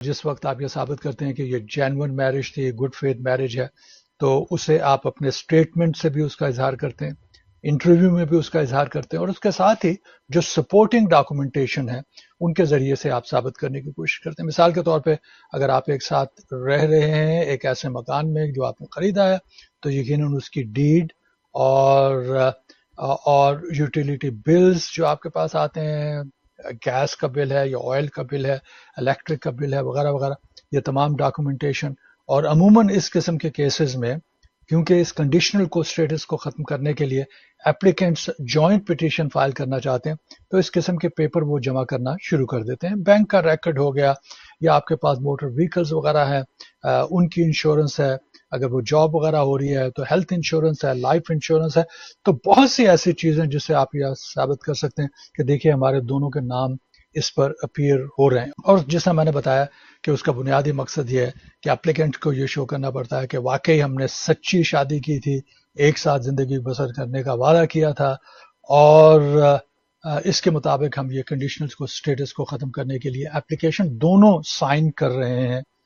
جس وقت آپ یہ ثابت کرتے ہیں کہ یہ جینون میرج تھی، گڈ فیتھ میرج ہے، تو اسے آپ اپنے سٹیٹمنٹ سے بھی اس کا اظہار کرتے ہیں، انٹرویو میں بھی اس کا اظہار کرتے ہیں، اور اس کے ساتھ ہی جو سپورٹنگ ڈاکومنٹیشن ہے ان کے ذریعے سے آپ ثابت کرنے کی کوشش کرتے ہیں۔ مثال کے طور پہ اگر آپ ایک ساتھ رہ رہے ہیں ایک ایسے مکان میں جو آپ نے خریدا ہے، تو یقیناً اس کی ڈیڈ اور یوٹیلیٹی بلز جو آپ کے پاس آتے ہیں، گیس کا بل ہے یا آئل کا بل ہے، الیکٹرک کا بل ہے، وغیرہ وغیرہ، یہ تمام ڈاکومنٹیشن۔ اور عموماً اس قسم کے کیسز میں کیونکہ اس کنڈیشنل کو اسٹیٹس کو ختم کرنے کے لیے اپلیکینٹس جوائنٹ پٹیشن فائل کرنا چاہتے ہیں، تو اس قسم کے پیپر وہ جمع کرنا شروع کر دیتے ہیں۔ بینک کا ریکارڈ ہو گیا، یا آپ کے پاس موٹر وہیکلز وغیرہ ہیں، ان کی انشورنس ہے، اگر وہ جاب وغیرہ ہو رہی ہے تو ہیلتھ انشورنس ہے، لائف انشورنس ہے، تو بہت سی ایسی چیزیں جس سے آپ یہ ثابت کر سکتے ہیں کہ دیکھیے ہمارے دونوں کے نام اس پر اپیئر ہو رہے ہیں۔ اور جیسا میں نے بتایا کہ اس کا بنیادی مقصد یہ ہے کہ اپلیکینٹ کو یہ شو کرنا پڑتا ہے کہ واقعی ہم نے سچی شادی کی تھی، ایک ساتھ زندگی بسر کرنے کا وعدہ کیا تھا، اور اس کے مطابق ہم یہ کنڈیشنلز کو، اسٹیٹس کو ختم کرنے کے لیے اپلیکیشن دونوں سائن کر رہے ہیں